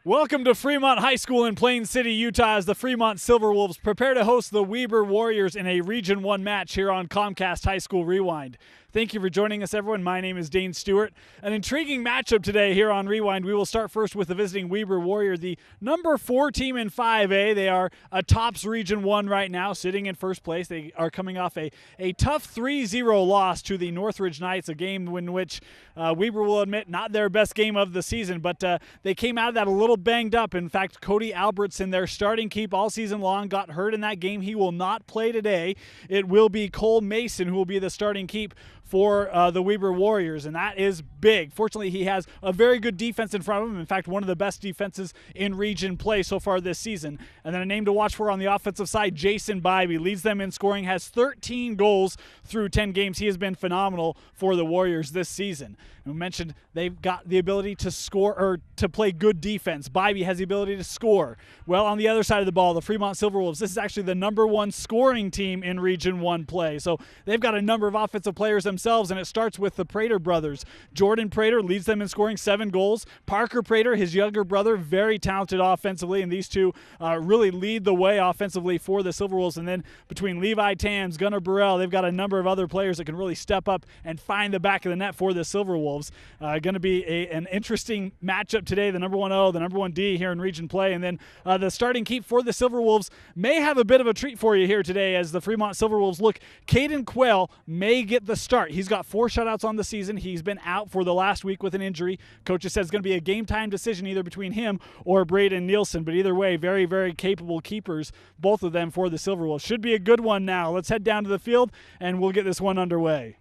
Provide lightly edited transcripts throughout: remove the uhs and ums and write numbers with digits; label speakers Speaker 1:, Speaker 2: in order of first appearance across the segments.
Speaker 1: Welcome to Fremont High School in Plain City, Utah, as the Fremont Silverwolves prepare to host the Weber Warriors in a Region 1 match here on Comcast High School Rewind. Thank you for joining us, everyone. My name is Dane Stewart. An intriguing matchup today here on Rewind. We will start first with the visiting Weber Warrior, the number 4 team in 5A. They are a tops Region 1 right now, sitting in first place. They are coming off a tough 3-0 loss to the Northridge Knights, a game in which Weber will admit not their best game of the season, but they came out of that a little banged up. In fact, Cody Albertson, their starting keep all season long, got hurt in that game. He will not play today. It will be Cole Mason who will be the starting keep for the Weber Warriors, and that is big. Fortunately, he has a very good defense in front of him. In fact, one of the best defenses in region play so far this season. And then a name to watch for on the offensive side, Jason Bybee, leads them in scoring, has 13 goals through 10 games. He has been phenomenal for the Warriors this season. And we mentioned they've got the ability to score or to play good defense. Bybee has the ability to score. Well, on the other side of the ball, the Fremont Silverwolves, this is actually the number 1 scoring team in Region 1 play. So they've got a number of offensive players themselves, and it starts with the Prater brothers. Jordan Prater leads them in scoring 7 goals. Parker Prater, his younger brother, very talented offensively, and these two really lead the way offensively for the Silverwolves. And then between Levi Tams, Gunnar Burrell, they've got a number of other players that can really step up and find the back of the net for the Silverwolves. Going to be an interesting matchup today, the number 1 O, the number 1 D here in region play. And then the starting keep for the Silverwolves may have a bit of a treat for you here today as the Fremont Silverwolves look. Caden Quayle may get the start. He's got 4 shutouts on the season. He's been out for the last week with an injury. Coaches said it's going to be a game time decision either between him or Braden Nielsen. But either way, very, very capable keepers, both of them for the Silverwolves. Should be a good one now. Let's head down to the field and we'll get this one underway.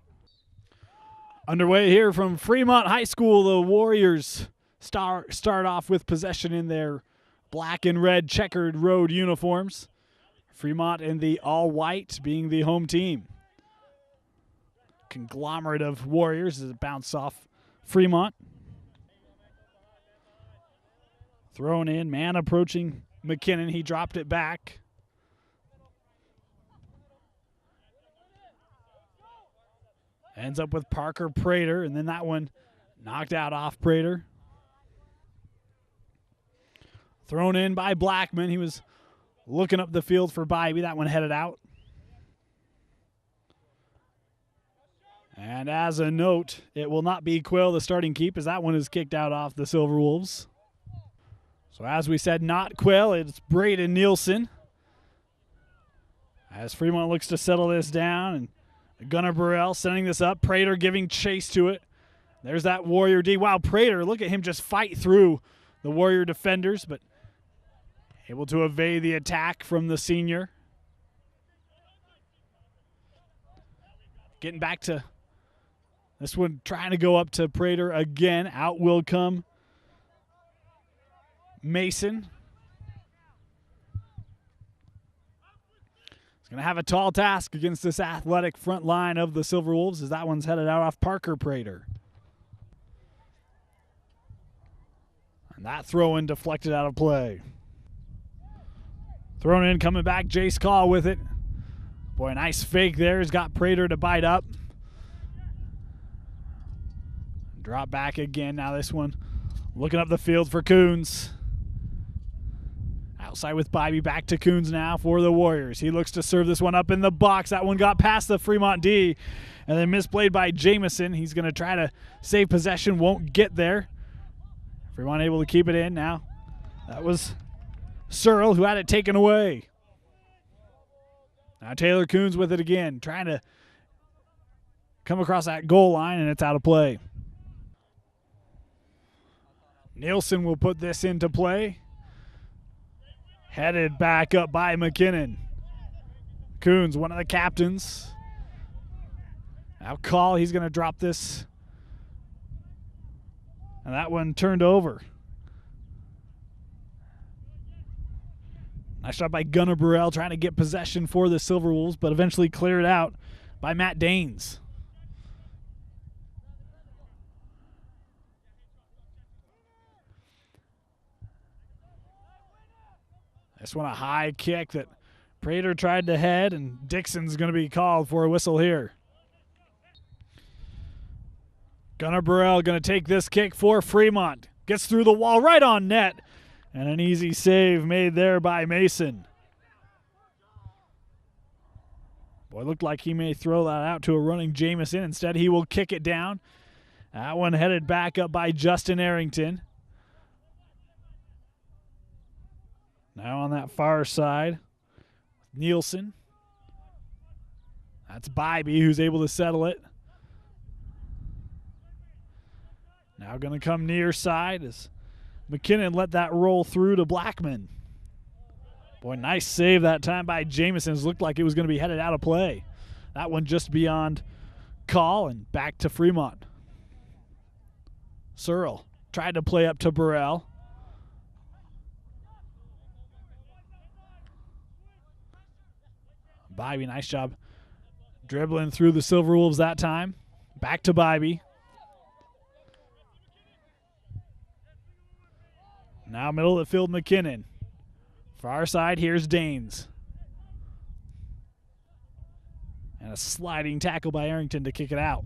Speaker 1: Underway here from Fremont High School, the Warriors start off with possession in their black and red checkered road uniforms. Fremont in the all-white being the home team. Conglomerate of Warriors as it bounced off Fremont. Thrown in, man approaching McKinnon. He dropped it back. Ends up with Parker Prater, and then that one knocked out off Prater. Thrown in by Blackman. He was looking up the field for Bybee. That one headed out. And as a note, it will not be Quill, the starting keep, as that one is kicked out off the Silverwolves. So as we said, not Quill, it's Braden Nielsen. As Fremont looks to settle this down, and Gunnar Burrell sending this up. Prater giving chase to it. There's that Warrior D. Wow, Prater, look at him just fight through the Warrior defenders, but able to evade the attack from the senior. Getting back to this one, trying to go up to Prater again. Out will come Mason. Going to have a tall task against this athletic front line of the Silverwolves as that one's headed out off Parker Prater. And that throw-in deflected out of play. Thrown in, coming back, Jace Call with it. Boy, a nice fake there. He's got Prater to bite up. Drop back again. Now this one looking up the field for Coons. Outside with Bybee, back to Coons now for the Warriors. He looks to serve this one up in the box. That one got past the Fremont D and then misplayed by Jamison. He's going to try to save possession, won't get there. Fremont able to keep it in now. That was Searle who had it taken away. Now Taylor Coons with it again, trying to come across that goal line, and it's out of play. Nielsen will put this into play. Headed back up by McKinnon. Coons, one of the captains. Now Call, he's going to drop this. And that one turned over. Nice shot by Gunnar Burrell trying to get possession for the Silverwolves, but eventually cleared out by Matt Daines. This one a high kick that Prater tried to head, and Dixon's going to be called for a whistle here. Gunnar Burrell going to take this kick for Fremont. Gets through the wall right on net. And an easy save made there by Mason. Boy, looked like he may throw that out to a running Jamison. Instead, he will kick it down. That one headed back up by Justin Arrington. Now on that far side, Nielsen. That's Bybee who's able to settle it. Now going to come near side as McKinnon let that roll through to Blackman. Boy, nice save that time by Jamison. It looked like it was going to be headed out of play. That one just beyond call and back to Fremont. Searle tried to play up to Burrell. Bybee, nice job dribbling through the Silverwolves that time. Back to Bybee. Now middle of the field, McKinnon. Far side, here's Danes. And a sliding tackle by Arrington to kick it out.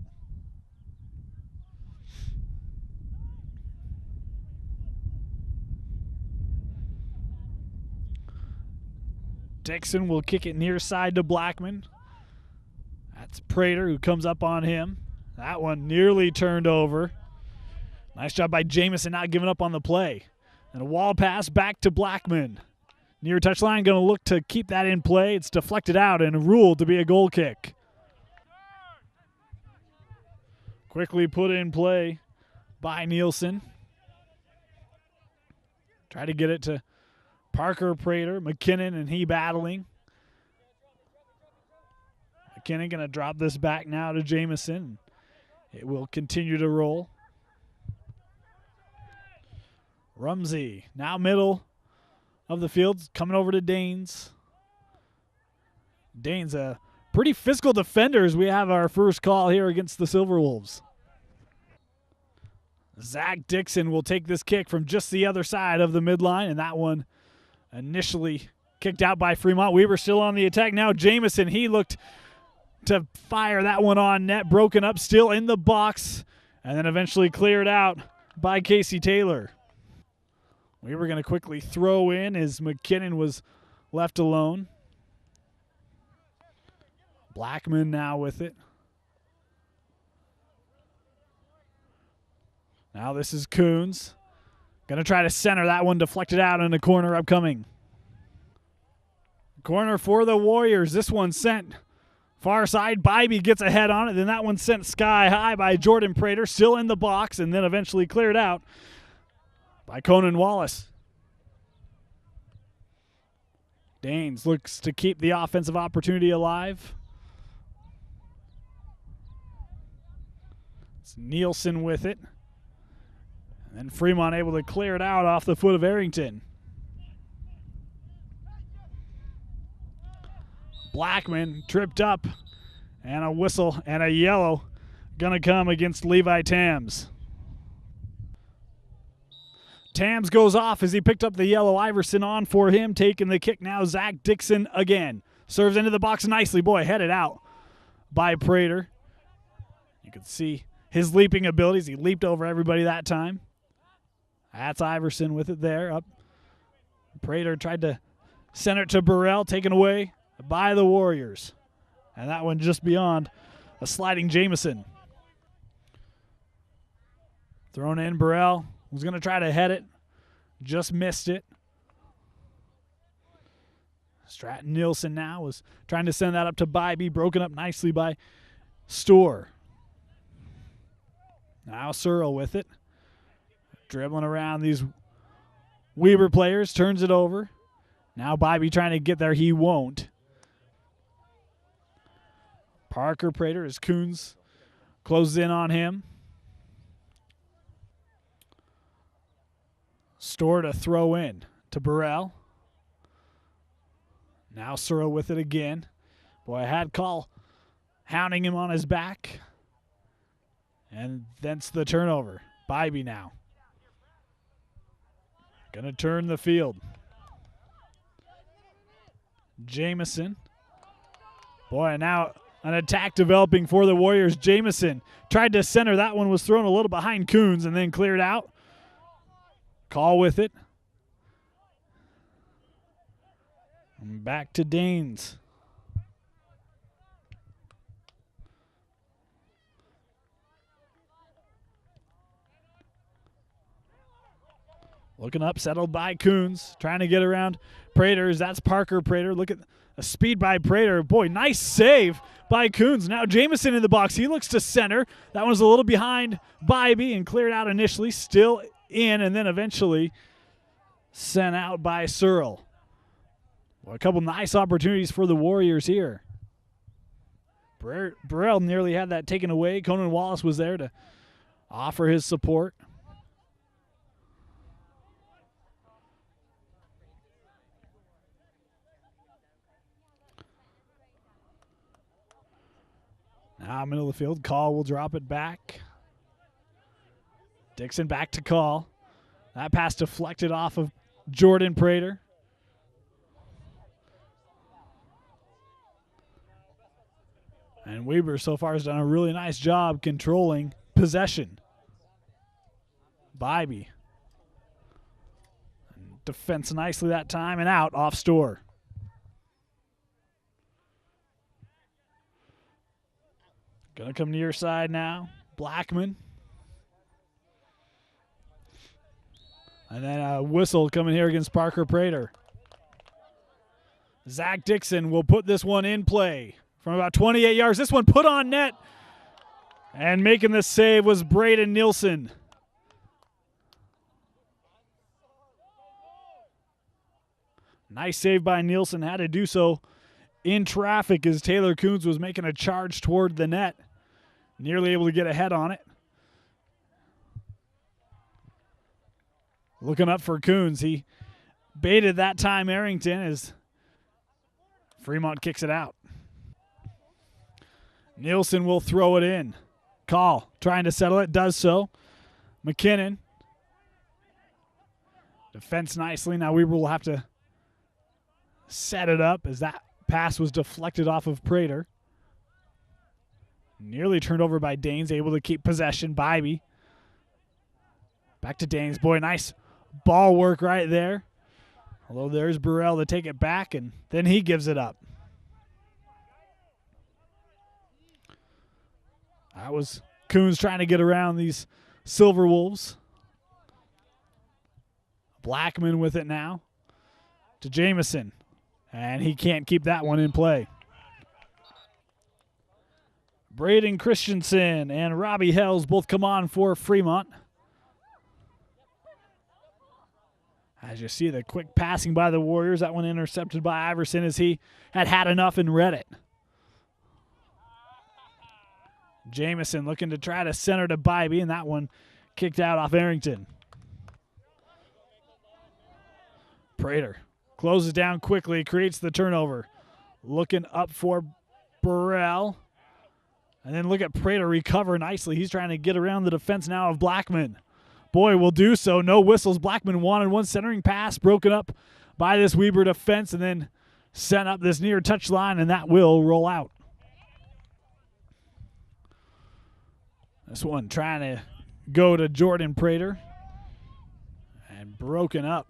Speaker 1: Dixon will kick it near side to Blackman. That's Prater who comes up on him. That one nearly turned over. Nice job by Jamison not giving up on the play. And a wall pass back to Blackman. Near touchline, going to look to keep that in play. It's deflected out and ruled to be a goal kick. Quickly put in play by Nielsen. Try to get it to Parker Prater, McKinnon, and he battling. McKinnon going to drop this back now to Jamison. It will continue to roll. Rumsey now middle of the field, coming over to Danes. Danes a pretty physical defender as we have our first call here against the Silverwolves. Zach Dixon will take this kick from just the other side of the midline, and that one initially kicked out by Fremont. We were still on the attack. Now Jamison, he looked to fire that one on net, broken up, still in the box, and then eventually cleared out by Casey Taylor. We were going to quickly throw in as McKinnon was left alone. Blackman now with it. Now this is Coons. Going to try to center that one, deflected out in the corner upcoming. Corner for the Warriors. This one sent far side. Bybee gets a head on it. Then that one sent sky high by Jordan Prater, still in the box, and then eventually cleared out by Conan Wallace. Danes looks to keep the offensive opportunity alive. It's Nielsen with it. And then Fremont able to clear it out off the foot of Arrington. Blackman tripped up, and a whistle and a yellow gonna come against Levi Tams. Tams goes off as he picked up the yellow. Iverson on for him, taking the kick now. Zach Dixon again. Serves into the box nicely. Boy, headed out by Prater. You can see his leaping abilities. He leaped over everybody that time. That's Iverson with it there. Up. Prater tried to center it to Burrell, taken away by the Warriors. And that one just beyond a sliding Jamison. Thrown in, Burrell was going to try to head it. Just missed it. Stratton Nielsen now was trying to send that up to Bybee. Broken up nicely by Storr. Now Searle with it. Dribbling around these Weber players. Turns it over. Now Bybee trying to get there. He won't. Parker Prater as Coons closes in on him. Storr to throw in to Burrell. Now Searle with it again. Boy, I had call hounding him on his back. And thence the turnover. Bybee now. Gonna turn the field. Jamison. Boy, now an attack developing for the Warriors. Jamison tried to center. That one was thrown a little behind Coons and then cleared out. Call with it. And back to Danes. Looking up, settled by Coons, trying to get around Praters. That's Parker Prater. Look at a speed by Prater. Boy, nice save by Coons. Now Jamison in the box. He looks to center. That one's a little behind Bybee and cleared out initially. Still in, and then eventually sent out by Searle. Well, a couple nice opportunities for the Warriors here. Burrell nearly had that taken away. Conan Wallace was there to offer his support. Now middle of the field, Call will drop it back. Dixon back to Call. That pass deflected off of Jordan Prater. And Weber so far has done a really nice job controlling possession. Bybee. Defense nicely that time and out off Storr. Gonna come near side now. Blackman. And then a whistle coming here against Parker Prater. Zach Dixon will put this one in play from about 28 yards. This one put on net. And making the save was Braden Nielsen. Nice save by Nielsen. Had to do so in traffic as Taylor Coons was making a charge toward the net. Nearly able to get ahead on it. Looking up for Coons. He baited that time Arrington as Fremont kicks it out. Nielsen will throw it in. Call trying to settle it. Does so. McKinnon. Defense nicely. Now Weber will have to set it up as that pass was deflected off of Prater. Nearly turned over by Danes, able to keep possession. Bybee. Back to Danes. Boy, nice ball work right there. Although there's Burrell to take it back, and then he gives it up. That was Coons trying to get around these Silverwolves. Blackman with it now to Jamison. And he can't keep that one in play. Braden Christensen and Robbie Hells both come on for Fremont. As you see the quick passing by the Warriors, that one intercepted by Iverson as he had enough and read it. Jamison looking to try to center to Bybee, and that one kicked out off Arrington. Prater closes down quickly, creates the turnover. Looking up for Burrell. And then look at Prater recover nicely. He's trying to get around the defense now of Blackman. Boy, will do so. No whistles. Blackman wanted one centering pass broken up by this Weber defense and then sent up this near touch line, and that will roll out. This one trying to go to Jordan Prater and broken up.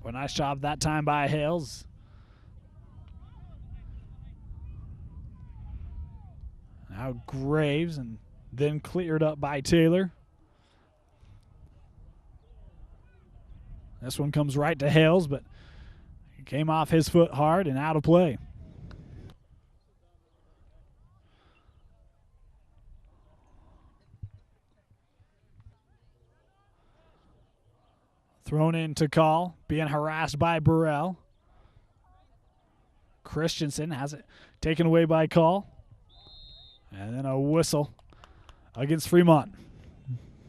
Speaker 1: A nice job that time by Hales. Now Graves, and then cleared up by Taylor. This one comes right to Hales, but it came off his foot hard and out of play. Thrown in to Call, being harassed by Burrell. Christensen has it taken away by Call. And then a whistle against Fremont.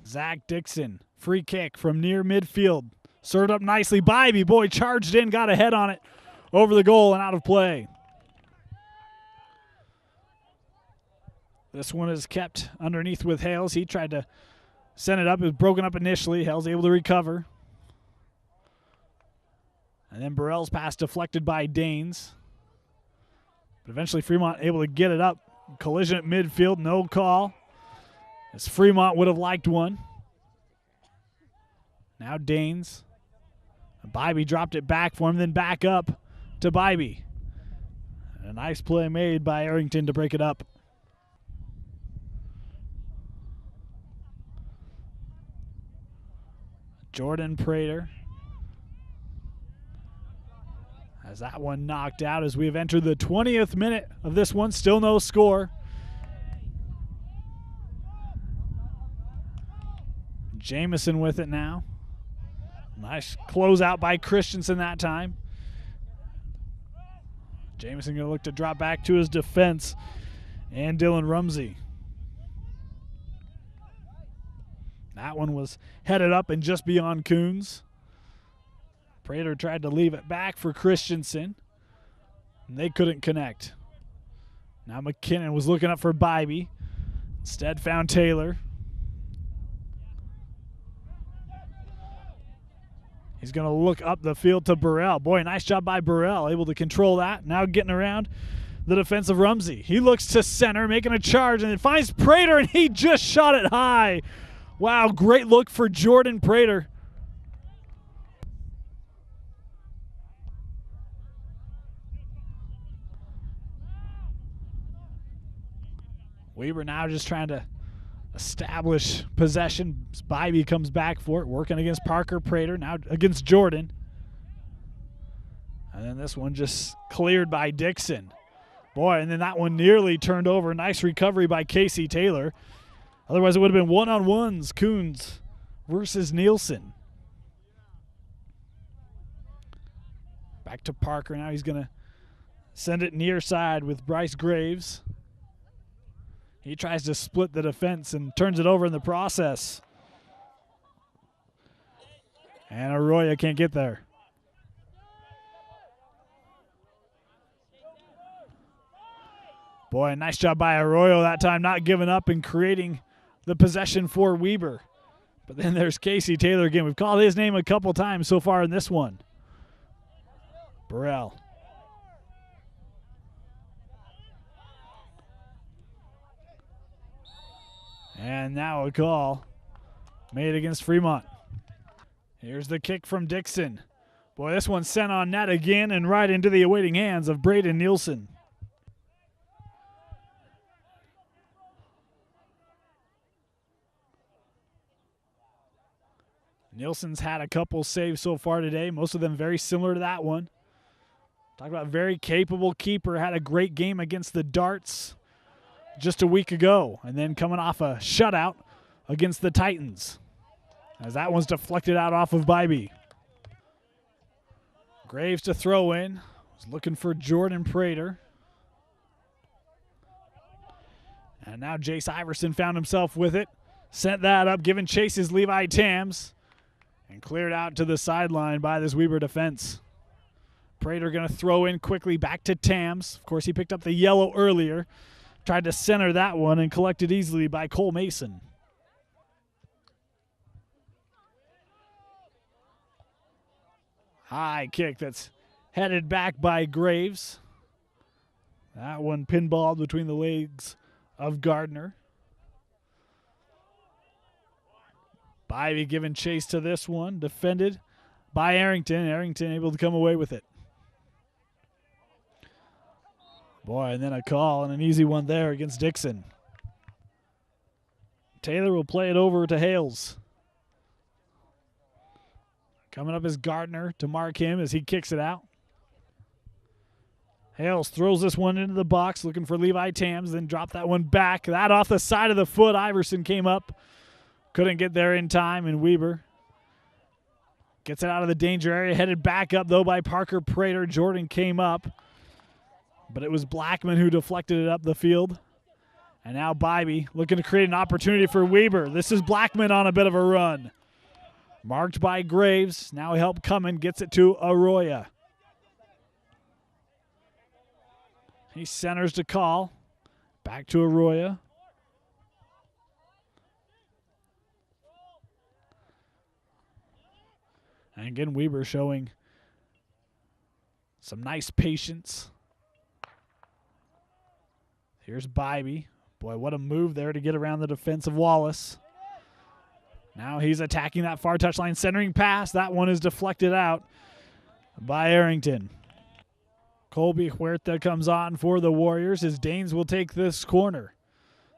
Speaker 1: Zach Dixon, free kick from near midfield. Served up nicely. Bybee, boy, charged in, got ahead on it. Over the goal and out of play. This one is kept underneath with Hales. He tried to send it up. It was broken up initially. Hales able to recover. And then Burrell's pass deflected by Danes. But eventually Fremont able to get it up. Collision at midfield, no call. as Fremont would have liked one. Now Danes. Bybee dropped it back for him, then back up to Bybee. A nice play made by Arrington to break it up. Jordan Prater has that one knocked out as we have entered the 20th minute of this one. Still no score. Jamison with it now. Nice closeout by Christensen that time. Jamison going to look to drop back to his defense. And Dylan Rumsey. That one was headed up and just beyond Coons. Prater tried to leave it back for Christensen. And they couldn't connect. Now McKinnon was looking up for Bybee. Instead found Taylor. He's going to look up the field to Burrell. Boy, nice job by Burrell, able to control that. Now getting around the defensive Rumsey. He looks to center, making a charge, and then finds Prater, and he just shot it high. Wow, great look for Jordan Prater. Weber now just trying to establish possession. Bybee comes back for it, working against Parker Prater, now against Jordan. And then this one just cleared by Dixon. Boy, and then that one nearly turned over. Nice recovery by Casey Taylor. Otherwise it would have been one-on-ones, Coons versus Nielsen. Back to Parker now. He's going to send it near side with Bryce Graves. He tries to split the defense and turns it over in the process. And Arroyo can't get there. Boy, nice job by Arroyo that time, not giving up and creating the possession for Weber. But then there's Casey Taylor again. We've called his name a couple times so far in this one. Burrell. And now a call made against Fremont. Here's the kick from Dixon. Boy, this one's sent on net again and right into the awaiting hands of Braden Nielsen. Nielsen's had a couple saves so far today, most of them very similar to that one. Talk about very capable keeper, had a great game against the Darts just a week ago, and then coming off a shutout against the Titans, as that one's deflected out off of Bybee. Graves to throw in, was looking for Jordan Prater. And now Jace Iverson found himself with it, sent that up, giving chases Levi Tams, and cleared out to the sideline by this Weber defense. Prater going to throw in quickly back to Tams. Of course, he picked up the yellow earlier. Tried to center that one and collected easily by Cole Mason. High kick that's headed back by Graves. That one pinballed between the legs of Gardner. Bybee giving chase to this one. Defended by Arrington. Arrington able to come away with it. Boy, and then a call and an easy one there against Dixon. Taylor will play it over to Hales. Coming up is Gardner to mark him as he kicks it out. Hales throws this one into the box, looking for Levi Tams, then dropped that one back. That off the side of the foot. Iverson came up. Couldn't get there in time, and Weber gets it out of the danger area. Headed back up, though, by Parker Prater. Jordan came up, but it was Blackman who deflected it up the field. And now Bybee looking to create an opportunity for Weber. This is Blackman on a bit of a run. Marked by Graves. Now help coming. Gets it to Arroyo. He centers to call. Back to Arroyo. And again, Weber showing some nice patience. Here's Bybee. Boy, what a move there to get around the defense of Wallace. Now he's attacking that far touchline, centering pass. That one is deflected out by Arrington. Colby Huerta comes on for the Warriors as Danes will take this corner.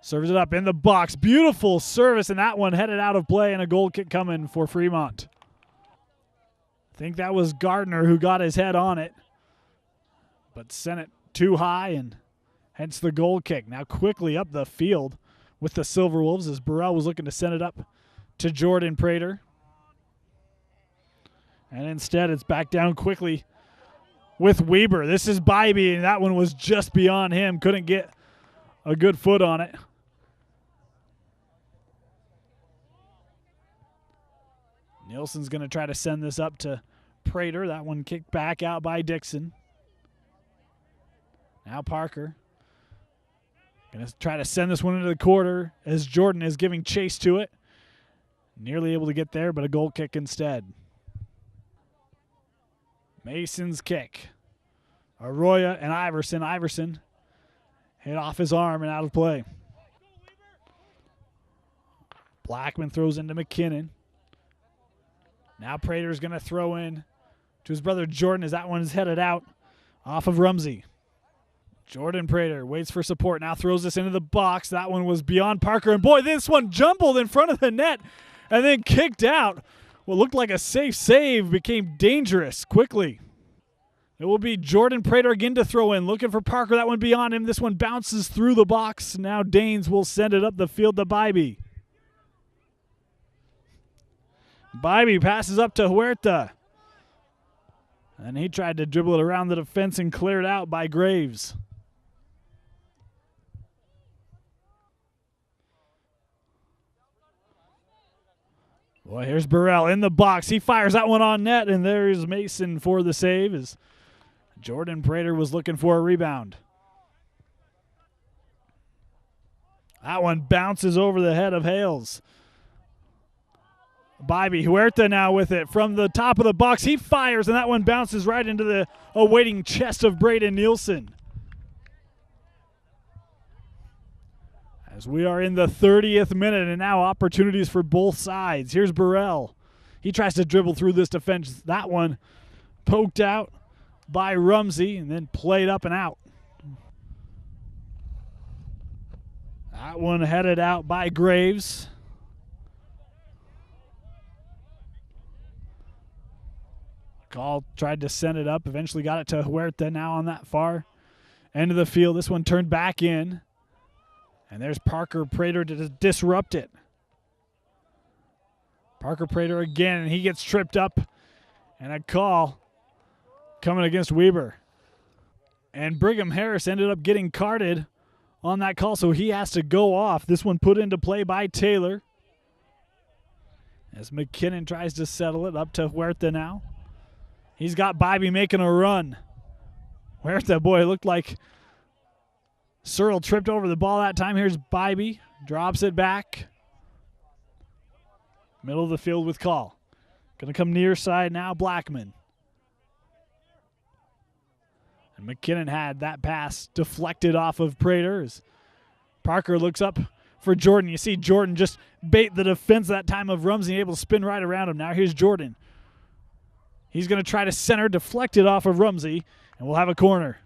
Speaker 1: Serves it up in the box. Beautiful service, and that one headed out of play, and a goal kick coming for Fremont. I think that was Gardner who got his head on it, but sent it too high, and hence the goal kick. Now quickly up the field with the Silverwolves as Burrell was looking to send it up to Jordan Prater. And instead it's back down quickly with Weber. This is Bybee, and that one was just beyond him. Couldn't get a good foot on it. Nielsen's going to try to send this up to Prater. That one kicked back out by Dixon. Now Parker going to try to send this one into the quarter as Jordan is giving chase to it. Nearly able to get there, but a goal kick instead. Mason's kick. Arroyo and Iverson. Iverson hit off his arm and out of play. Blackman throws into McKinnon. Now Prater's going to throw in to his brother Jordan as that one is headed out off of Rumsey. Jordan Prater waits for support. Now throws this into the box. That one was beyond Parker. And boy, this one jumbled in front of the net and then kicked out. What looked like a safe save became dangerous quickly. It will be Jordan Prater again to throw in. Looking for Parker. That one beyond him. This one bounces through the box. Now Danes will send it up the field to Bybee. Bybee passes up to Huerta. And he tried to dribble it around the defense and cleared out by Graves. Boy, here's Burrell in the box. He fires that one on net, and there's Mason for the save as Jordan Prater was looking for a rebound. That one bounces over the head of Hales. Bybee, Huerta now with it from the top of the box. He fires, and that one bounces right into the awaiting chest of Braden Nielsen. As we are in the 30th minute, and now opportunities for both sides. Here's Burrell. He tries to dribble through this defense. That one poked out by Rumsey and then played up and out. That one headed out by Graves. Call tried to send it up, eventually got it to Huerta now on that far end of the field. This one turned back in. And there's Parker Prater to disrupt it. Parker Prater again, and he gets tripped up. And a call coming against Weber. And Brigham Harris ended up getting carded on that call, so he has to go off. This one put into play by Taylor. As McKinnon tries to settle it up to Huerta now. He's got Bybee making a run. Huerta, boy, looked like Searle tripped over the ball that time. Here's Bybee. Drops it back. Middle of the field with Call. Going to come near side now, Blackman. And McKinnon had that pass deflected off of Prater as Parker looks up for Jordan. You see Jordan just bait the defense that time of Rumsey, able to spin right around him. Now here's Jordan. He's going to try to center, deflected off of Rumsey, and we'll have a corner.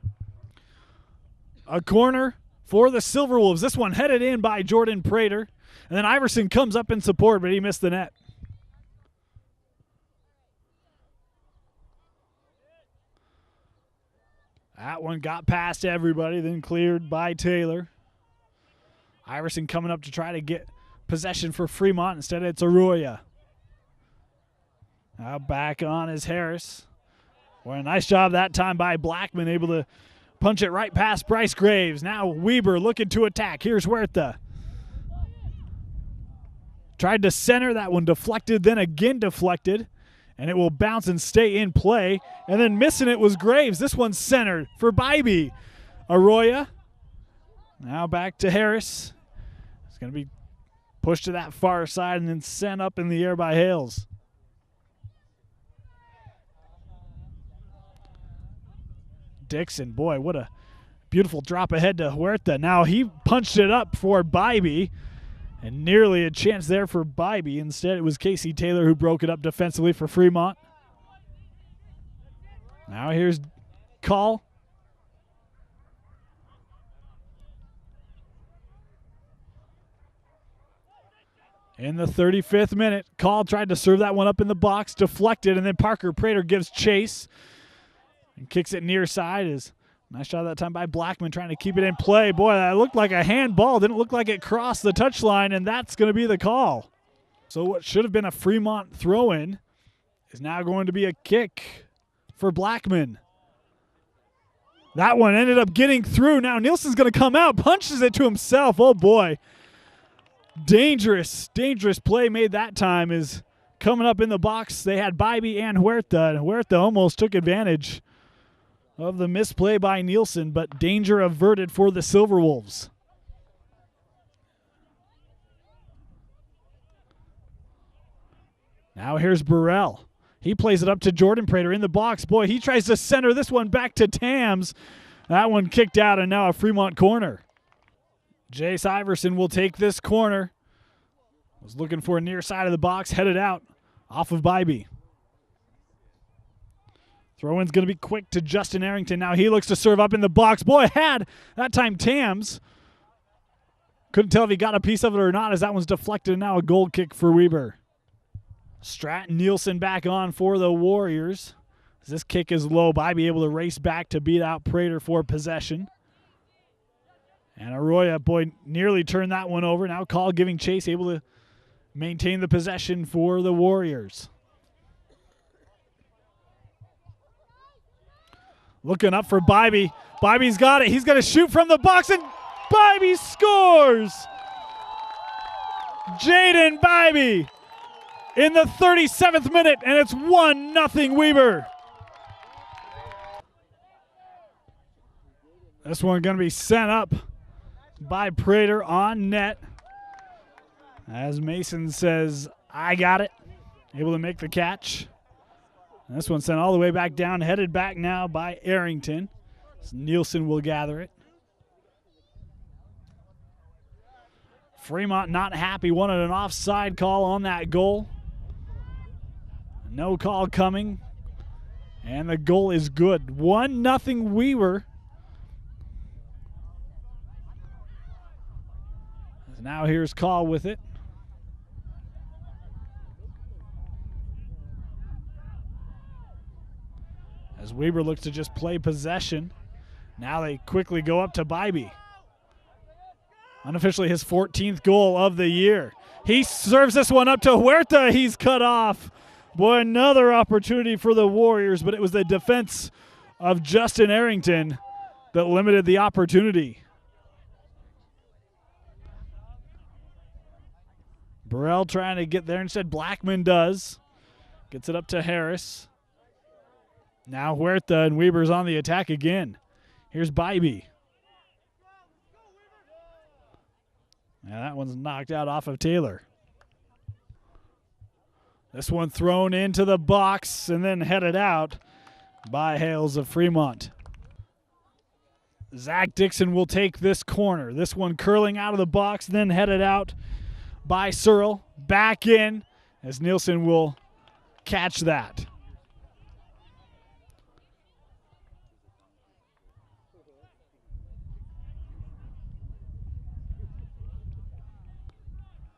Speaker 1: A corner for the Silverwolves. This one headed in by Jordan Prater. And then Iverson comes up in support, but he missed the net. That one got past everybody, then cleared by Taylor. Iverson coming up to try to get possession for Fremont. Instead, it's Arroyo. Now back on is Harris. Well, a nice job that time by Blackman, able to punch it right past Bryce Graves. Now Weber looking to attack. Here's Huerta. Tried to center. That one deflected, then again deflected. And it will bounce and stay in play. And then missing it was Graves. This one's centered for Bybee. Arroyo. Now back to Harris. It's going to be pushed to that far side and then sent up in the air by Hales. Dixon, boy, what a Beautiful drop ahead to Huerta. Now he punched it up for Bybee, and nearly a chance there for Bybee. Instead, it was Casey Taylor who broke it up defensively for Fremont. Now here's call. In the 35th minute, Call tried to serve that one up in the box, deflected, and then Parker Prater gives chase and kicks it near side. Nice shot that time by Blackman trying to keep it in play. Boy, that looked like a handball. Didn't look like it crossed the touchline, and that's going to be the call. So what should have been a Fremont throw-in is now going to be a kick for Blackman. That one ended up getting through. Now Nielsen's going to come out, punches it to himself. Oh, boy. Dangerous play made that time is coming up in the box. They had Bybee and Huerta, and Huerta almost took advantage of the misplay by Nielsen, but danger averted for the Silverwolves. Now here's Burrell. He plays it up to Jordan Prater in the box. Boy, he tries to center this one back to Tams. That one kicked out, and now a Fremont corner. Jace Iverson will take this corner. Was looking for a near side of the box, headed out off of Bybee. Throw-in's going to be quick to Justin Arrington. Now he looks to serve up in the box. Boy, had that time Tams. Couldn't tell if he got a piece of it or not as that one's deflected, and now a goal kick for Weber. Stratton Nielsen back on for the Warriors. As this kick is low, Bybee able to race back to beat out Prater for possession. And Arroyo, boy, nearly turned that one over. Now Call giving chase, able to maintain the possession for the Warriors. Looking up for Bybee. Bybee's got it. He's going to shoot from the box, and Bybee scores! Jaden Bybee in the 37th minute, and it's 1-0 Weber. This one going to be sent up by Prater on net. As Mason says, I got it. Able to make the catch. And this one sent all the way back down, headed back now by Arrington. So Nielsen will gather it. Fremont not happy, wanted an offside call on that goal. No call coming. And the goal is good. 1-0 Weber. Now here's Call with it. As Weber looks to just play possession. Now they quickly go up to Bybee. Unofficially his 14th goal of the year. He serves this one up to Huerta. He's cut off. Boy, another opportunity for the Warriors, but it was the defense of Justin Arrington that limited the opportunity. Burrell trying to get there. Instead, Blackman does. Gets it up to Harris. Now Huerta, and Weber's on the attack again. Here's Bybee. Now that one's knocked out off of Taylor. This one thrown into the box and then headed out by Hales of Fremont. Zach Dixon will take this corner. This one curling out of the box, then headed out by Searle. Back in as Nielsen will catch that.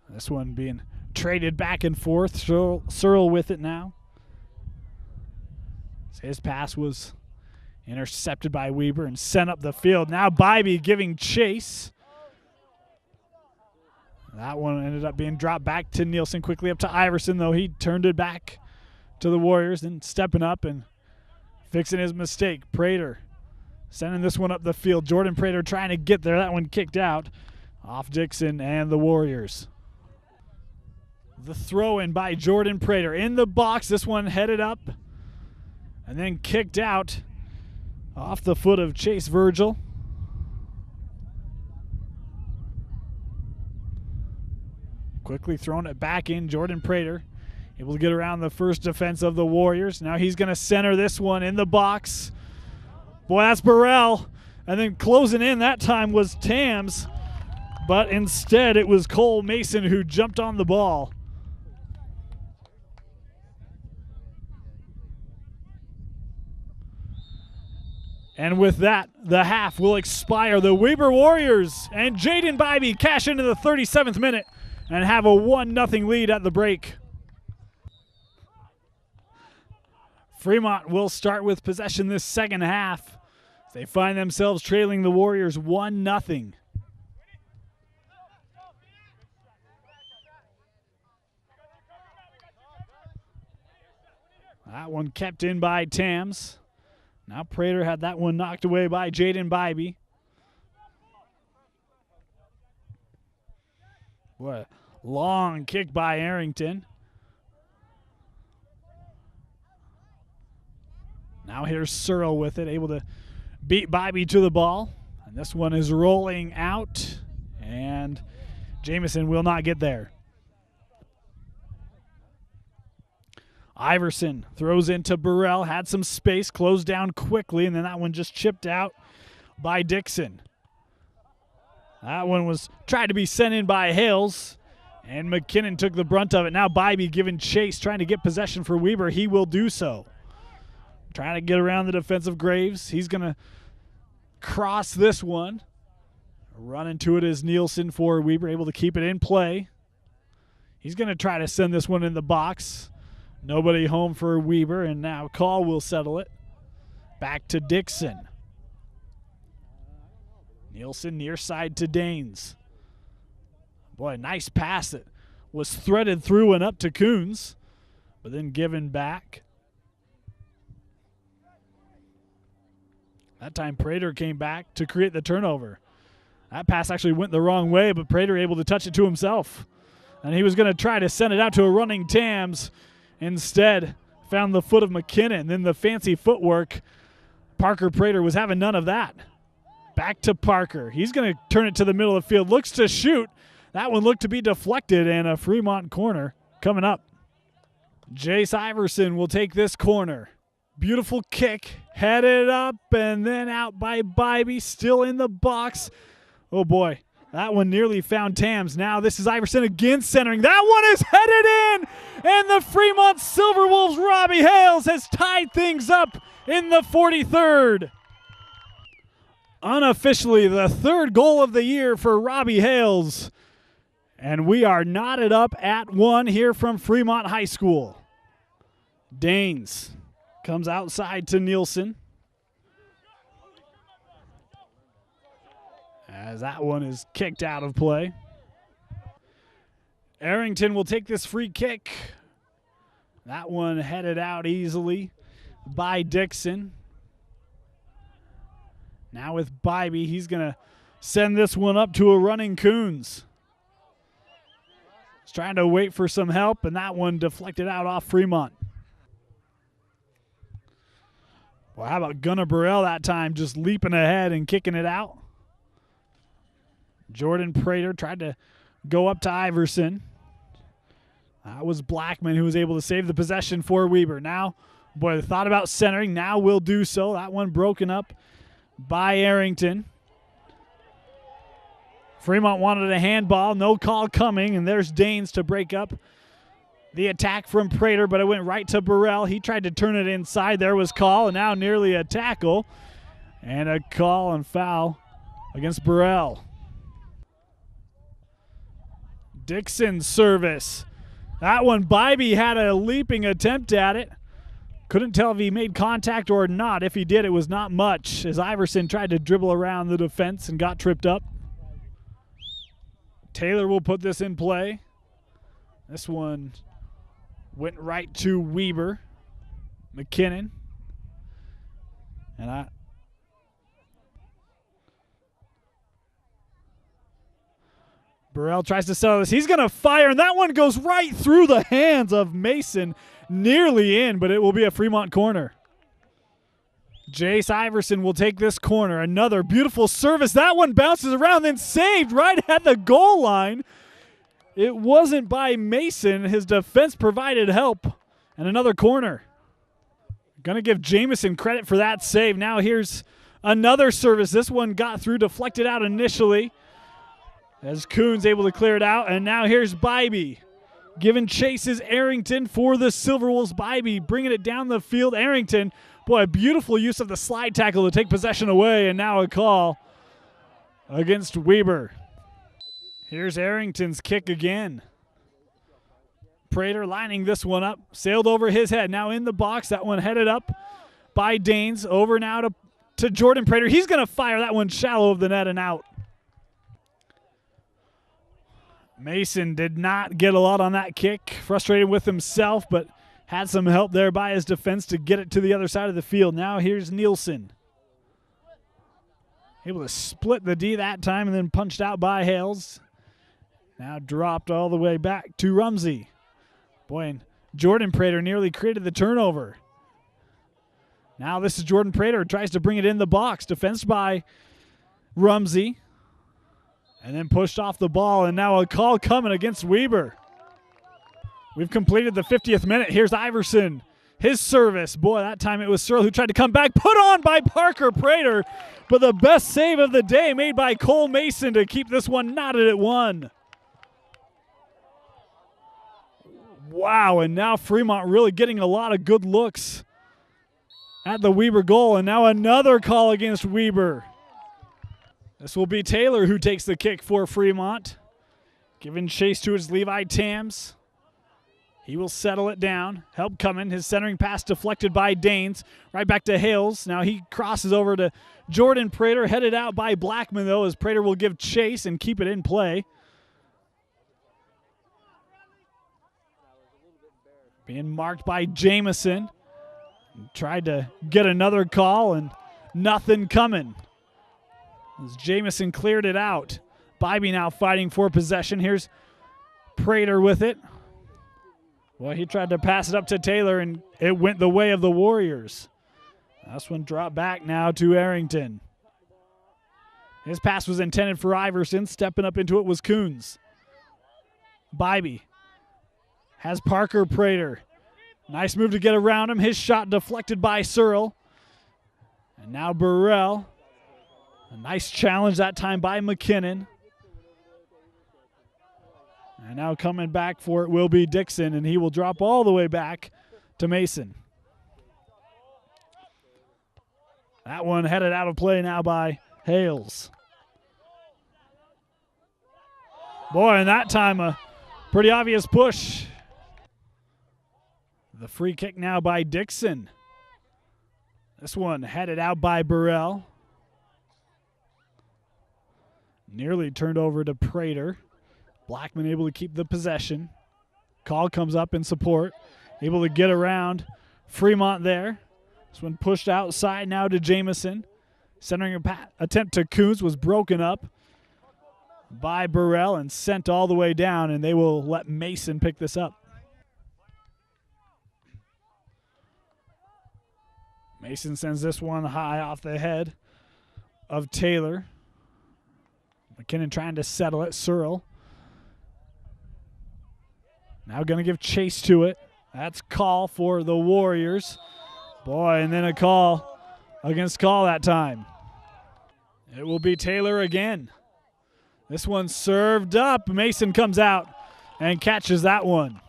Speaker 1: This one being traded back and forth. Searle with it now. His pass was intercepted by Weber and sent up the field. Now Bybee giving chase. That one ended up being dropped back to Nielsen, quickly up to Iverson, though he turned it back to the Warriors, then stepping up and fixing his mistake. Prater sending this one up the field. Jordan Prater trying to get there. That one kicked out off Dixon and the Warriors. The throw-in by Jordan Prater in the box. This one headed up and then kicked out off the foot of Chase Virgil. Quickly throwing it back in. Jordan Prater able to get around the first defense of the Warriors. Now he's going to center this one in the box. Boy, that's Burrell. And then closing in that time was Tams, but instead it was Cole Mason who jumped on the ball. And with that, the half will expire. The Weber Warriors and Jaden Bybee cash into the 37th minute and have a 1-0 lead at the break. Fremont will start with possession this second half. They find themselves trailing the Warriors 1-0. That one kept in by Tams. Now Prater had that one knocked away by Jaden Bybee. What a long kick by Arrington. Now here's Searle with it, able to beat Bybee to the ball. And this one is rolling out, and Jamison will not get there. Iverson throws into Burrell, had some space, closed down quickly, and then that one just chipped out by Dixon. That one was tried to be sent in by Hales, and McKinnon took the brunt of it. Now Bybee giving chase, trying to get possession for Weber. He will do so. Trying to get around the defensive Graves. He's going to cross this one. Run into it is Nielsen for Weber, able to keep it in play. He's going to try to send this one in the box. Nobody home for Weber, and now Call will settle it. Back to Dixon. Nielsen near side to Danes. Boy, nice pass that was threaded through and up to Coons, but then given back. That time Prater came back to create the turnover. That pass actually went the wrong way, but Prater able to touch it to himself. And he was going to try to send it out to a running Tams. Instead, found the foot of McKinnon. Then the fancy footwork. Parker Prater was having none of that. Back to Parker. He's going to turn it to the middle of the field. Looks to shoot. That one looked to be deflected, and a Fremont corner coming up. Jace Iverson will take this corner. Beautiful kick. Headed up and then out by Bybee. Still in the box. Oh, boy. That one nearly found Tams. Now this is Iverson again centering. That one is headed in, and the Fremont Silverwolves' Robbie Hales has tied things up in the 43rd. Unofficially, the third goal of the year for Robbie Hales. And we are knotted up at 1 here from Fremont High School. Danes comes outside to Nielsen. As that one is kicked out of play. Arrington will take this free kick. That one headed out easily by Dixon. Now with Bybee, he's going to send this one up to a running Coons. He's trying to wait for some help, and that one deflected out off Fremont. Well, how about Gunnar Burrell that time, just leaping ahead and kicking it out? Jordan Prater tried to go up to Iverson. That was Blackman who was able to save the possession for Weber. Now, boy, they thought about centering. Now will do so. That one broken up by Arrington. Fremont wanted a handball. No call coming, and there's Danes to break up the attack from Prater, but it went right to Burrell. He tried to turn it inside. There was call, and now nearly a tackle. And a call and foul against Burrell. Dixon's service. That one, Bybee had a leaping attempt at it. Couldn't tell if he made contact or not. If he did, it was not much, as Iverson tried to dribble around the defense and got tripped up. Taylor will put this in play. This one went right to Weber. McKinnon. And Burrell tries to settle this. He's going to fire, and that one goes right through the hands of Mason. Nearly in, but it will be a Fremont corner. Jace Iverson will take this corner. Another beautiful service. That one bounces around, then saved right at the goal line. It wasn't by Mason. His defense provided help. And another corner. Going to give Jamison credit for that save. Now here's Another service. This one got through, deflected out initially, as Coons able to clear it out. And now here's Bybee. Giving chases Arrington for the Silverwolves. Bybee bringing it down the field. Arrington, boy, a beautiful use of the slide tackle to take possession away, and now a call against Weber. Here's Arrington's kick again. Prater lining this one up. Sailed over his head. Now in the box. That one headed up by Danes. Over now to Jordan Prater. He's going to fire that one shallow of the net and out. Mason did not get a lot on that kick. Frustrated with himself, but had some help there by his defense to get it to the other side of the field. Now here's Nielsen. Able to split the D that time and then punched out by Hales. Now dropped all the way back to Rumsey. Boy, and Jordan Prater nearly created the turnover. Now this is Jordan Prater, tries to bring it in the box. Defensed by Rumsey. And then pushed off the ball, and now a call coming against Weber. We've completed the 50th minute. Here's Iverson. His service. Boy, that time it was Searle who tried to come back. Put on by Parker Prater. But the best save of the day made by Cole Mason to keep this one knotted at 1. Wow, and now Fremont really getting a lot of good looks at the Weber goal. And now another call against Weber. This will be Taylor who takes the kick for Fremont. Giving chase to his Levi Tams. He will settle it down. Help coming. His centering pass deflected by Danes. Right back to Hales. Now he crosses over to Jordan Prater. Headed out by Blackman, though, as Prater will give chase and keep it in play. Being marked by Jamison. Tried to get another call and nothing coming. As Jamison cleared it out. Bybee now fighting for possession. Here's Prater with it. Well, he tried to pass it up to Taylor, and it went the way of the Warriors. This one dropped back now to Arrington. His pass was intended for Iverson. Stepping up into it was Coons. Bybee has Parker Prater. Nice move to get around him. His shot deflected by Searle. And now Burrell. A nice challenge that time by McKinnon. And now coming back for it will be Dixon, and he will drop all the way back to Mason. That one headed out of play now by Hales. Boy, and that time a pretty obvious push. The free kick now by Dixon. This one headed out by Burrell. Nearly turned over to Prater. Blackman able to keep the possession. Call comes up in support. Able to get around Fremont there. This one pushed outside now to Jamison. Centering attempt to Coons was broken up by Burrell and sent all the way down, and they will let Mason pick this up. Mason sends this one high off the head of Taylor. McKinnon trying to settle it. Searle. Now going to give chase to it. That's call for the Warriors. Boy, and then a call against Call that time. It will be Taylor again. This one served up. Mason comes out and catches that one.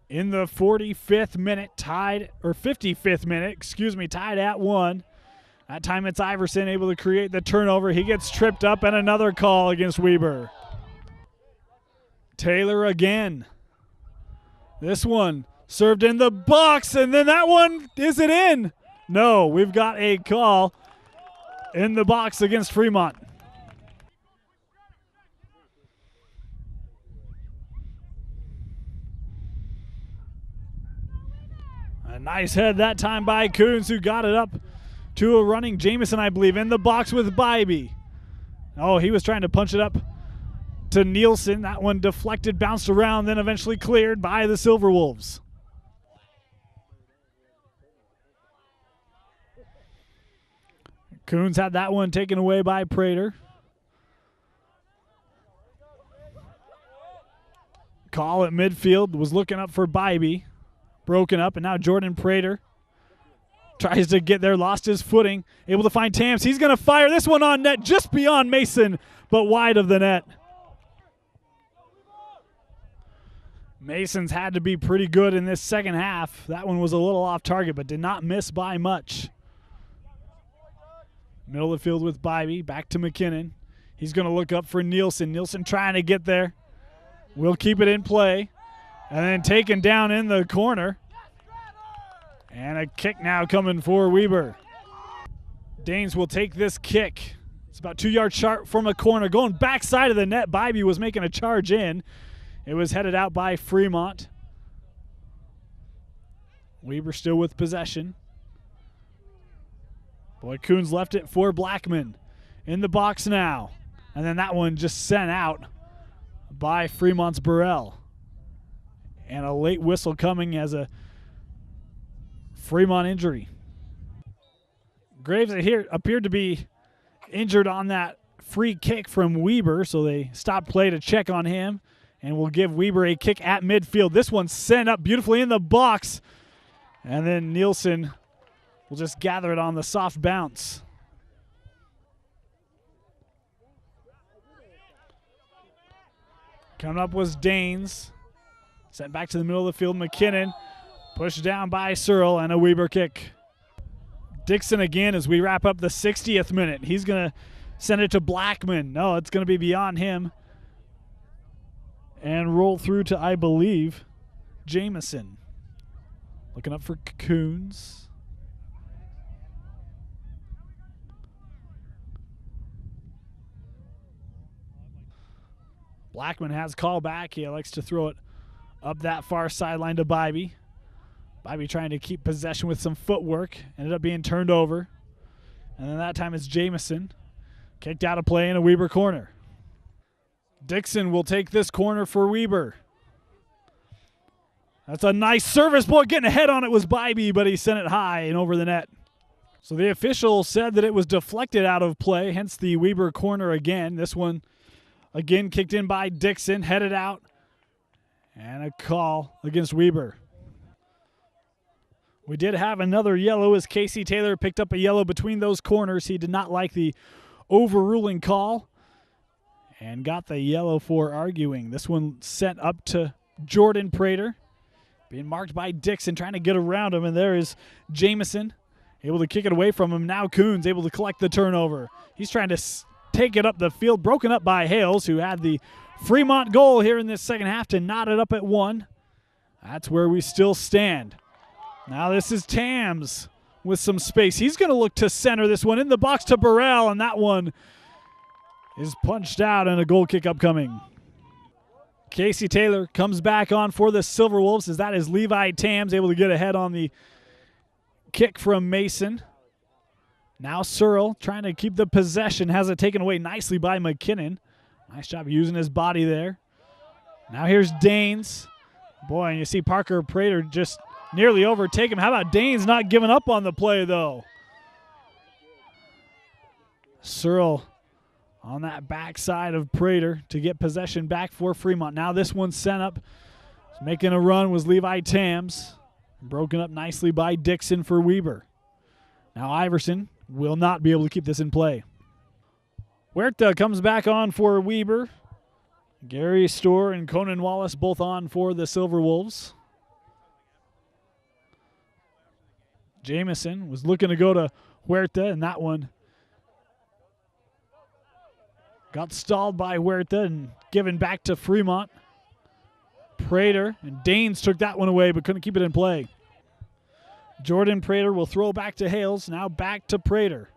Speaker 1: In the 45th minute, tied at 1. That time it's Iverson able to create the turnover. He gets tripped up, and another call against Weber. Taylor again. This one served in the box, and then that one, is it in? No, we've got a call in the box against Fremont. A nice head that time by Coons, who got it up to a running Jamison, I believe, in the box with Bybee. Oh, he was trying to punch it up to Nielsen. That one deflected, bounced around, then eventually cleared by the Silverwolves. Coons had that one taken away by Prater. Call at midfield was looking up for Bybee. Broken up, and now Jordan Prater Tries to get there, lost his footing. Able to find Tams. He's going to fire this one on net just beyond Mason, but wide of the net. Mason's had to be pretty good in this second half. That one was a little off target, but did not miss by much. Middle of the field with Bybee. Back to McKinnon. He's going to look up for Nielsen. Nielsen trying to get there. Will keep it in play. And then taken down in the corner. And a kick now coming for Weber. Danes will take this kick. It's about 2 yards sharp from a corner. Going backside of the net. Bybee was making a charge in. It was headed out by Fremont. Weber still with possession. Boy, Coons left it for Blackman. In the box now. And then that one just sent out by Fremont's Burrell. And a late whistle coming as a Fremont injury. Graves here appeared to be injured on that free kick from Weber, so they stopped play to check on him. And will give Weber a kick at midfield. This one sent up beautifully in the box. And then Nielsen will just gather it on the soft bounce. Coming up was Danes. Sent back to the middle of the field. McKinnon pushed down by Searle and a Weber kick. Dixon again as we wrap up the 60th minute. He's going to send it to Blackman. No, it's going to be beyond him. And roll through to, I believe, Jamison. Looking up for Coons. Blackman has call back. He likes to throw it up that far sideline to Bybee. Bybee trying to keep possession with some footwork. Ended up being turned over. And then that time it's Jamison. Kicked out of play in a Weber corner. Dixon will take this corner for Weber. That's a nice service. Boy, getting ahead on it was Bybee, but he sent it high and over the net. So the official said that it was deflected out of play, hence the Weber corner again. This one, again, kicked in by Dixon, headed out, and a call against Weber. We did have another yellow as Casey Taylor picked up a yellow between those corners. He did not like the overruling call. And got the yellow for arguing. This one sent up to Jordan Prater. Being marked by Dixon, trying to get around him. And there is Jamison, able to kick it away from him. Now Coons able to collect the turnover. He's trying to take it up the field. Broken up by Hales, who had the Fremont goal here in this second half to knot it up at 1. That's where we still stand. Now this is Tams with some space. He's going to look to center this one in the box to Burrell. And that one is punched out and a goal kick upcoming. Casey Taylor comes back on for the Silverwolves as that is Levi Tams able to get ahead on the kick from Mason. Now Searle trying to keep the possession, has it taken away nicely by McKinnon. Nice job using his body there. Now here's Danes. Boy, and you see Parker Prater just nearly overtake him. How about Danes not giving up on the play though? Searle on that backside of Prater to get possession back for Fremont. Now this one sent up. Making a run was Levi Tams. Broken up nicely by Dixon for Weber. Now Iverson will not be able to keep this in play. Huerta comes back on for Weber. Gary Storr and Conan Wallace both on for the Silverwolves. Jamison was looking to go to Huerta, and that one got stalled by Huerta and given back to Fremont. Prater and Danes took that one away but couldn't keep it in play. Jordan Prater will throw back to Hales. Now back to Prater.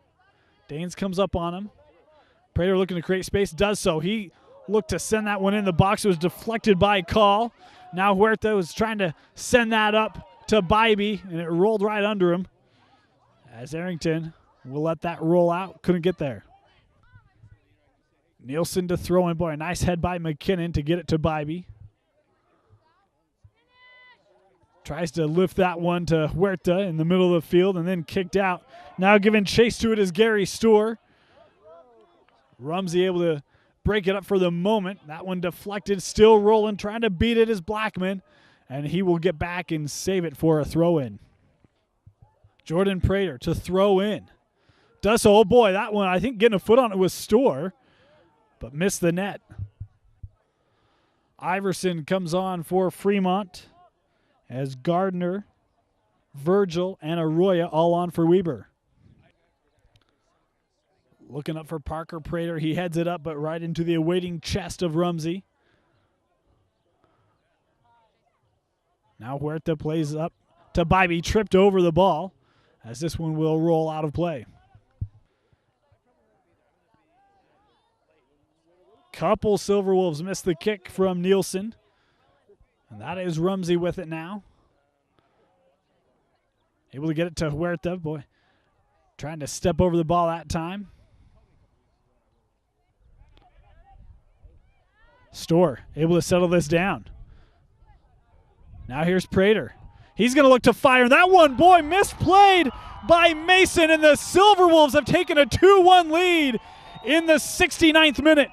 Speaker 1: Danes comes up on him. Prater looking to create space, does so. He looked to send that one in the box. It was deflected by Call. Now Huerta was trying to send that up to Bybee, and it rolled right under him. As Arrington will let that roll out. Couldn't get there. Nielsen to throw in. Boy, a nice head by McKinnon to get it to Bybee. Tries to lift that one to Huerta in the middle of the field and then kicked out. Now giving chase to it is Gary Storr. Rumsey able to break it up for the moment. That one deflected, still rolling, trying to beat it is Blackman. And he will get back and save it for a throw-in. Jordan Prater to throw in. Does so. Oh boy, that one I think getting a foot on it was Storr, but missed the net. Iverson comes on for Fremont as Gardner, Virgil, and Arroyo all on for Weber. Looking up for Parker Prater. He heads it up, but right into the awaiting chest of Rumsey. Now Huerta plays up to Bybee, tripped over the ball as this one will roll out of play. Couple Silverwolves missed the kick from Nielsen. And that is Rumsey with it now. Able to get it to Huerta. Boy, trying to step over the ball that time. Storr able to settle this down. Now here's Prater. He's going to look to fire. That one, boy, misplayed by Mason. And the Silverwolves have taken a 2-1 lead in the 69th minute.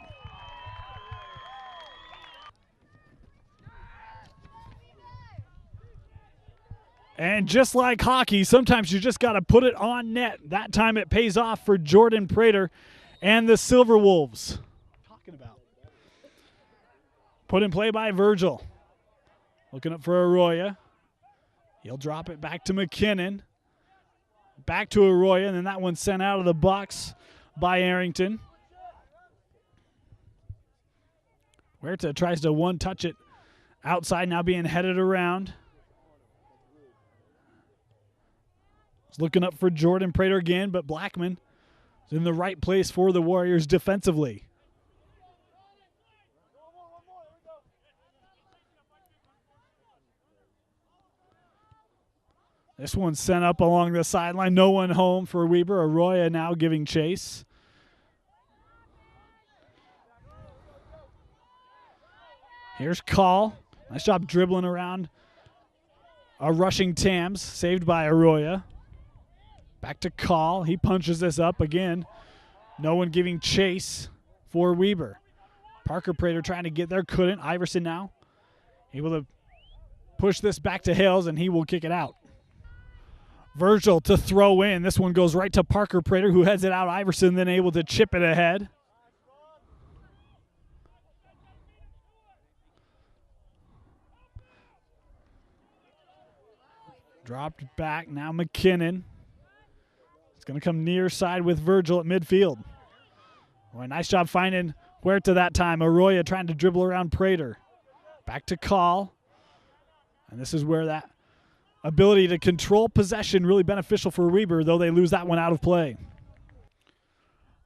Speaker 1: And just like hockey, sometimes you just got to put it on net. That time it pays off for Jordan Prater and the Silverwolves. Talking about. Put in play by Virgil. Looking up for Arroyo. He'll drop it back to McKinnon. Back to Arroyo, and then that one sent out of the box by Arrington. Huerta tries to one-touch it outside, now being headed around. He's looking up for Jordan Prater again, but Blackman is in the right place for the Warriors defensively. This one's sent up along the sideline. No one home for Weber. Arroyo now giving chase. Here's Call. Nice job dribbling around a rushing Tams. Saved by Arroyo. Back to Call. He punches this up again. No one giving chase for Weber. Parker Prater trying to get there. Couldn't. Iverson now able to push this back to Hales, and he will kick it out. Virgil to throw in. This one goes right to Parker Prater, who heads it out. Iverson then able to chip it ahead. Dropped back. Now McKinnon. It's going to come near side with Virgil at midfield. Boy, nice job finding Huerta that time. Arroyo trying to dribble around Prater. Back to Call. And this is where that ability to control possession really beneficial for Weber, though they lose that one out of play.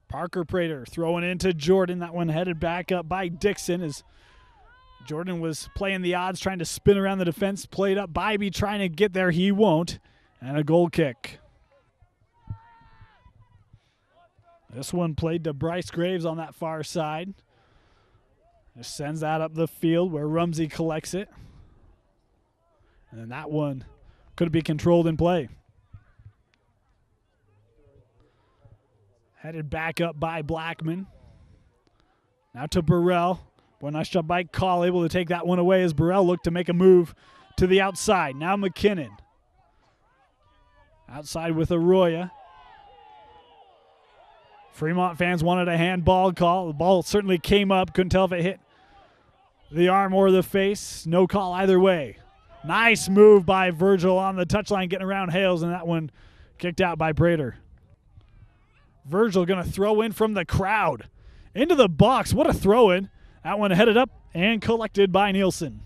Speaker 1: Parker Prater throwing into Jordan. That one headed back up by Dixon as Jordan was playing the odds, trying to spin around the defense. Played up. Bybee trying to get there. He won't. And a goal kick. This one played to Bryce Graves on that far side. Just sends that up the field where Rumsey collects it. And then that one could be controlled in play. Headed back up by Blackman. Now to Burrell. Boy, nice job by Call, able to take that one away as Burrell looked to make a move to the outside. Now McKinnon. Outside with Arroyo. Fremont fans wanted a handball call. The ball certainly came up. Couldn't tell if it hit the arm or the face. No call either way. Nice move by Virgil on the touchline, getting around Hales, and that one kicked out by Prater. Virgil going to throw in from the crowd. Into the box. What a throw in. That one headed up and collected by Nielsen.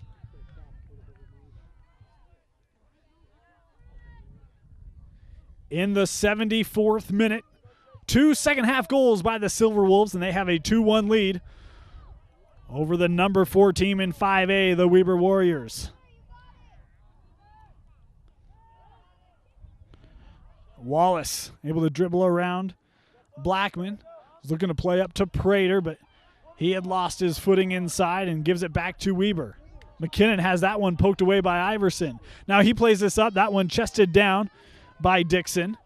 Speaker 1: In the 74th minute, 2 second-half goals by the Silverwolves, and they have a 2-1 lead over the number 4 team in 5A, the Weber Warriors. Wallace able to dribble around Blackman. Was looking to play up to Prater, but he had lost his footing inside and gives it back to Weber. McKinnon has that one poked away by Iverson. Now he plays this up. That one chested down by Dixon.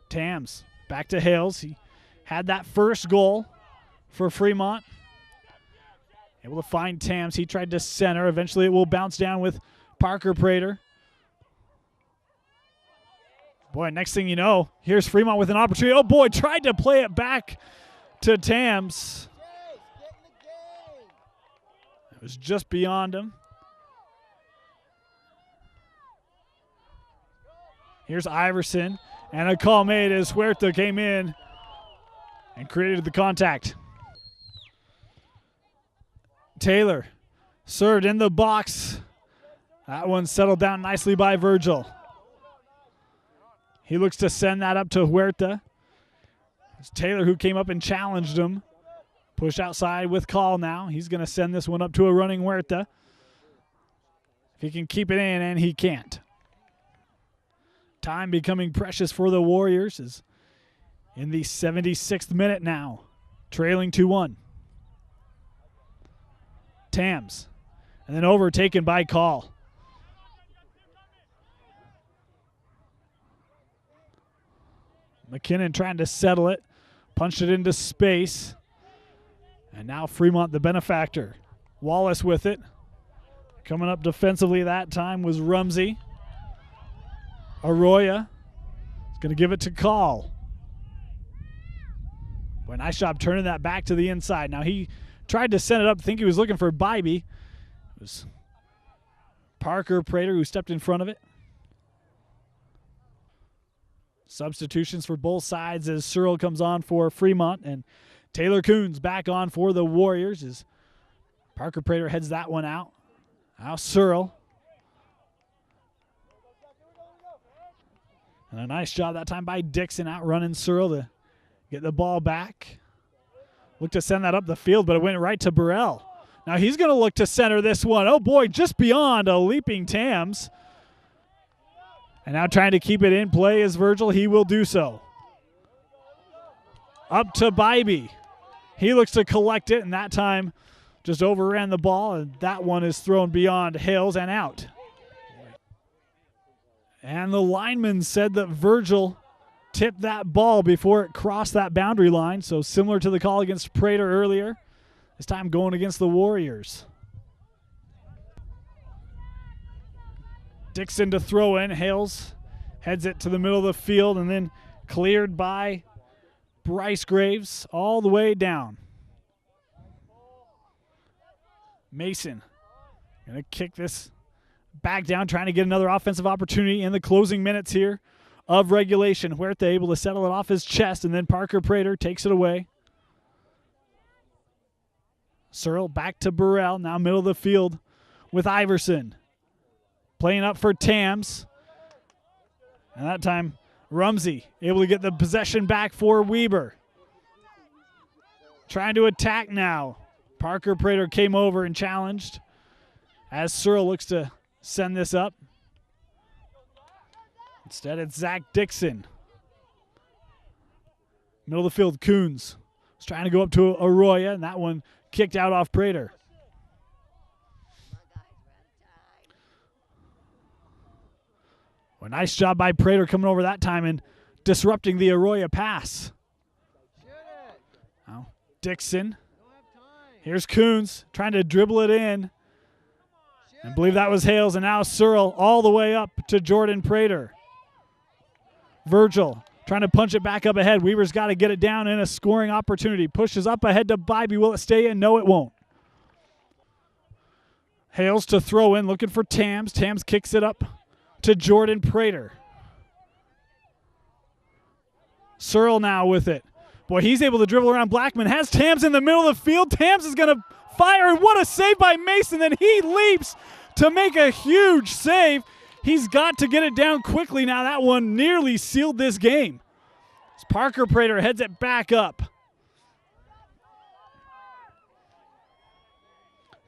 Speaker 1: Tams back to Hales. He had that first goal for Fremont. Able to find Tams. He tried to center. Eventually it will bounce down with Parker Prater. Boy, next thing you know, here's Fremont with an opportunity. Oh, boy, tried to play it back to Tams. It was just beyond him. Here's Iverson, and a call made as Huerta came in and created the contact. Taylor served in the box. That one settled down nicely by Virgil. He looks to send that up to Huerta. It's Taylor who came up and challenged him. Push outside with call now. He's going to send this one up to a running Huerta. If he can keep it in, and he can't. Time becoming precious for the Warriors is in the 76th minute now, trailing 2-1. Tams, and then overtaken by Call. McKinnon trying to settle it, punched it into space, and now Fremont the benefactor. Wallace with it. Coming up defensively that time was Rumsey. Arroyo is going to give it to Call. Boy, nice job turning that back to the inside. Now he tried to send it up, think he was looking for Bybee. It was Parker Prater who stepped in front of it. Substitutions for both sides as Searle comes on for Fremont, and Taylor Coons back on for the Warriors as Parker Prater heads that one out. Now Searle. And a nice job that time by Dixon outrunning Searle to get the ball back. Looked to send that up the field, but it went right to Burrell. Now he's going to look to center this one. Oh, boy, just beyond a leaping Tams. And now trying to keep it in play is Virgil. He will do so. Up to Bybee. He looks to collect it, and that time just overran the ball, and that one is thrown beyond Hales and out. And the lineman said that Virgil tipped that ball before it crossed that boundary line, so similar to the call against Prater earlier, this time going against the Warriors. Dixon to throw in. Hales heads it to the middle of the field and then cleared by Bryce Graves all the way down. Mason going to kick this back down, trying to get another offensive opportunity in the closing minutes here of regulation. Huerta able to settle it off his chest, and then Parker Prater takes it away. Searle back to Burrell, now middle of the field with Iverson. Playing up for Tams. And that time, Rumsey able to get the possession back for Weber. Trying to attack now. Parker Prater came over and challenged as Searle looks to send this up. Instead, it's Zach Dixon. Middle of the field, Coons was trying to go up to Arroyo, and that one kicked out off Prater. Well, nice job by Prater coming over that time and disrupting the Arroyo pass. Now, Dixon. Here's Coons trying to dribble it in. I believe that was Hales, and now Searle all the way up to Jordan Prater. Virgil trying to punch it back up ahead. Weaver's got to get it down in a scoring opportunity. Pushes up ahead to Bybee. Will it stay in? No, it won't. Hales to throw in, looking for Tams. Tams kicks it up to Jordan Prater. Searle now with it. Boy, he's able to dribble around Blackman. Has Tams in the middle of the field. Tams is going to fire, and what a save by Mason. Then he leaps to make a huge save. He's got to get it down quickly now. That one nearly sealed this game. As Parker Prater heads it back up.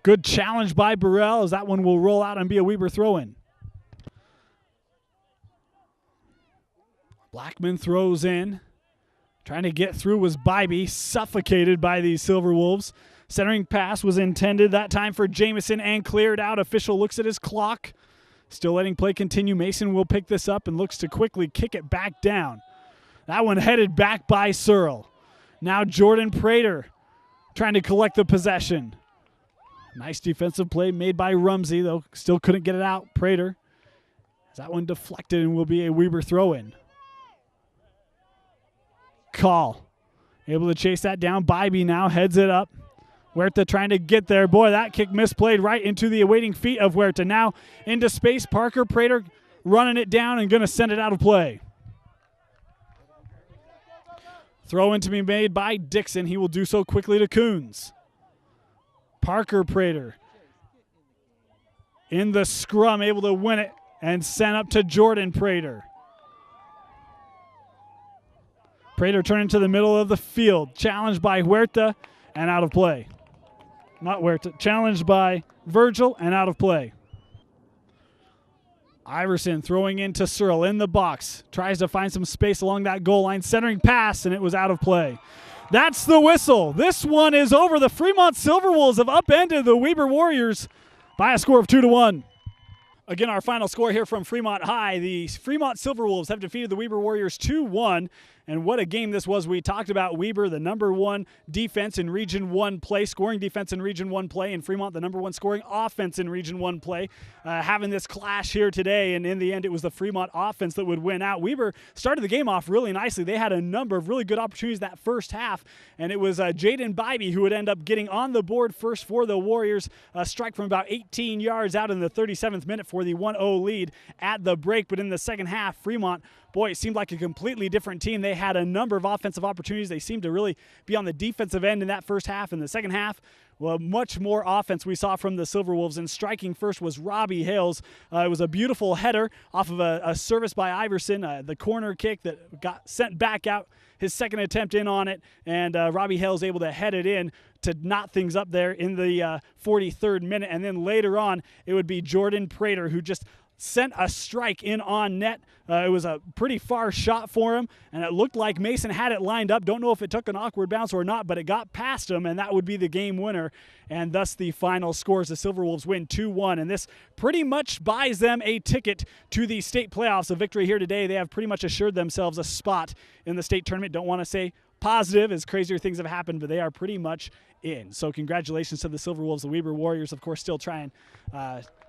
Speaker 1: Good challenge by Burrell as that one will roll out and be a Weber throw-in. Blackman throws in. Trying to get through was Bybee, suffocated by the Silverwolves. Centering pass was intended that time for Jamison and cleared out. Official looks at his clock. Still letting play continue. Mason will pick this up and looks to quickly kick it back down. That one headed back by Searle. Now Jordan Prater trying to collect the possession. Nice defensive play made by Rumsey, though still couldn't get it out. Prater. That one deflected and will be a Weber throw-in. call. Able to chase that down. Bybee now heads it up. Huerta trying to get there. Boy, that kick misplayed right into the awaiting feet of Huerta. Now into space. Parker Prater running it down and going to send it out of play. Throw in to be made by Dixon. He will do so quickly to Coons. Parker Prater in the scrum, able to win it and send up to Jordan Prater. Prater turning to the middle of the field. Challenged by Huerta and out of play. Not Huerta. Challenged by Virgil and out of play. Iverson throwing into Searle in the box. Tries to find some space along that goal line. Centering pass, and it was out of play. That's the whistle. This one is over. The Fremont Silverwolves have upended the Weber Warriors by a score of 2-1. Again, our final score here from Fremont High. The Fremont Silverwolves have defeated the Weber Warriors 2-1. And what a game this was. We talked about Weber, the #1 defense in Region 1 play, scoring defense in Region 1 play, and Fremont, the #1 scoring offense in Region 1 play. Having this clash here today, and in the end, it was the Fremont offense that would win out. Weber started the game off really nicely. They had a number of really good opportunities that first half, and it was Jaden Bybee who would end up getting on the board first for the Warriors. A strike from about 18 yards out in the 37th minute for the 1-0 lead at the break. But in the second half, Fremont, boy, it seemed like a completely different team. They had a number of offensive opportunities. They seemed to really be on the defensive end in that first half. In the second half, well, much more offense we saw from the Silverwolves. And striking first was Robbie Hales. It was a beautiful header off of a service by Iverson, the corner kick that got sent back out. His second attempt in on it, and Robbie Hales able to head it in to knot things up there in the 43rd minute. And then later on, it would be Jordan Prater who just sent a strike in on net. It was a pretty far shot for him, and it looked like Mason had it lined up. Don't know if it took an awkward bounce or not, but it got past him, and that would be the game winner. And thus the final scores, the Silverwolves win 2-1, and this pretty much buys them a ticket to the state playoffs. A victory here today, they have pretty much assured themselves a spot in the state tournament. Don't want to say positive, as crazier things have happened, but they are pretty much in. So congratulations to the Silverwolves. The Weber Warriors, of course, still trying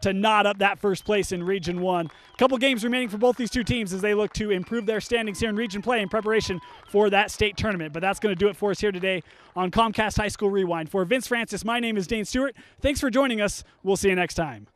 Speaker 1: to knot up that first place in Region 1. A couple games remaining for both these two teams as they look to improve their standings here in Region play in preparation for that state tournament. But that's going to do it for us here today on Comcast High School Rewind. For Vince Francis, my name is Dane Stewart. Thanks for joining us. We'll see you next time.